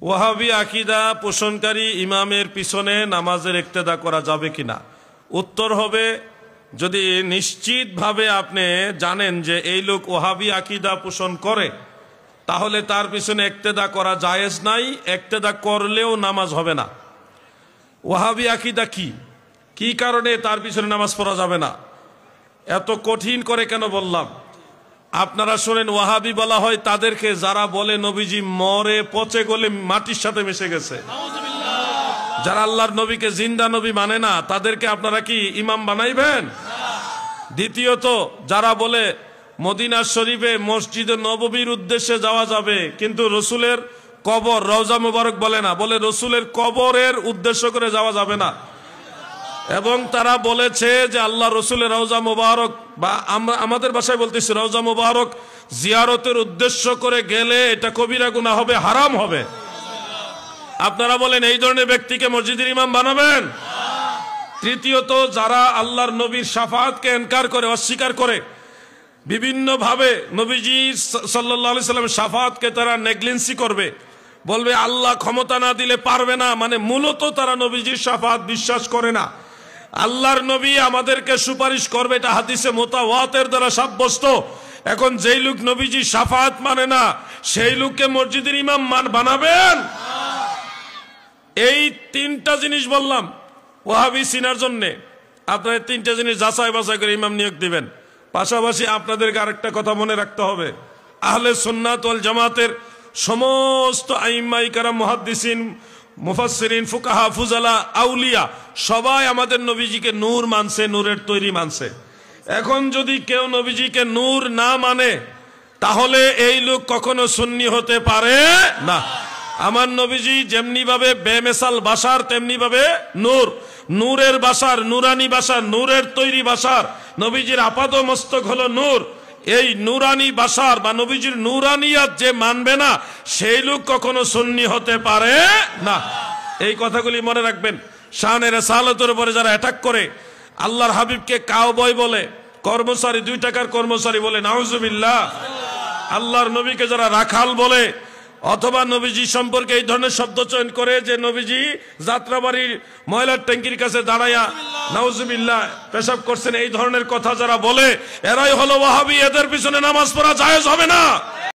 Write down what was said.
ওয়াহাবি আকীদা পোষণকারী ইমামের পিছনে নামাজের ইক্তেদা করা যাবে কিনা? উত্তর হবে, যদি নিশ্চিতভাবে আপনি জানেন যে এই লোক ওয়াহাবি আকীদা পোষণ করে, তাহলে তার পিছনে ইক্তেদা করা জায়েজ নাই, ইক্তেদা করলেও নামাজ হবে না। ওয়াহাবি আকীদা কি কারণে তার পিছনে নামাজ পড়া যাবে না? এত কঠিন করে কেন বললাম? আপনারা শোনেন, ওয়াহাবি বলা হয় তাদেরকে যারা বলে নবীজি মরে পচে গলে মাটির সাথে মিশে গেছে। যারা আল্লাহর নবীকে জিন্দা নবী মানে না, তাদেরকে আপনারা কি ইমাম বানাইবেন? দ্বিতীয়ত, যারা বলে মদিনা শরীফে মসজিদে নববীর উদ্দেশ্যে যাওয়া যাবে, কিন্তু রসুলের কবর রওজা মুবারক বলে না, বলে রসুলের কবরের উদ্দেশ্য করে যাওয়া যাবে না। এবং তারা বলেছে যে আল্লাহ রসুলের রওজা মুবারক, বা আমরা আমাদের ভাষায় বলতেছি রওজা মুবারক জিয়ারতের উদ্দেশ্য করে গেলে এটা কবিরা গুনাহ হবে, হারাম হবে। আপনারা বলেন এই ধরনের ব্যক্তিকে মসজিদের ইমাম বানাবেন? তৃতীয়ত, যারা আল্লাহর নবীর শাফাআতকে ইনকার করে, অস্বীকার করে, বিভিন্ন ভাবে নবীজি সাল্লাল্লাহু আলাইহি সাল্লামের শাফাআতকে তারা নেগলিজেন্সি করবে, বলবে আল্লাহ ক্ষমতা না দিলে পারবে না, মানে মূলত তারা নবীজির শাফাআত বিশ্বাস করে না। আল্লাহর নবী আমাদেরকে সুপারিশ করবে, এটা হাদিসে মুতাওয়াতির দ্বারা সাব্যস্ত। এখন যেই লোক নবীজি শাফাআত মানে না, সেই লোককে মসজিদের ইমাম বানাবেন? এই তিনটা জিনিস বললাম ওয়াহাবি চিনার জন্য। আপনারা তিনটা জিনিস যাচাই বাছাই করে ইমাম নিয়োগ দিবেন। পাশাপাশি আপনাদেরকে আরেকটা কথা মনে রাখতে হবে, আহলে সুন্নাত ওয়াল জামাতের সমস্ত আইম্মায়ে কেরাম, মুহাদ্দিসিন, মুফাসসিরিন, ফুকাহা, ফুজালা, আউলিয়া সবাই আমাদের নবীজিকে নূর মানছে, নূরের তৈরি মানছে। এখন যদি কেউ নবীজিকে নূর না মানে, তাহলে এই লোক কখনো সুন্নি হতে পারে না। আমার নবীজি যেমনি ভাবে বেমেসাল বাশার, তেমনি ভাবে নূর, নূরের বাশার, নূরানি বাশার, নূরের তৈরি বাশার। নবীজির আপাদ মস্তক হলো নূর। এই নূরানি বাশার বা নবীজির নূরানিয়াত যে মানবে না, সেই লোক কখনো সুন্নি হতে পারে না। এই কথাগুলি মনে রাখবেন। শানে রিসালাতের উপরে যারা অ্যাটাক করে, আল্লাহর হাবিবকে কাউবয় বলে, কর্মচারী, 2 টাকার কর্মচারী বলে, নাউজুবিল্লাহ। আল্লাহর নবীকে যারা রাখাল বলে, অথবা নবীজি সম্পর্কে এই ধরনের শব্দ চয়ন করে যে নবীজি যাত্রাবাড়ির ময়লার ট্যাঙ্কির কাছে দাঁড়ায়া নাউজুবিল্লাহ পেশাব করছেন, এই ধরনের কথা যারা বলে, এরাই হলো ওয়াহাবি। এদের পিছনে নামাজ পড়া জায়েজ হবে না।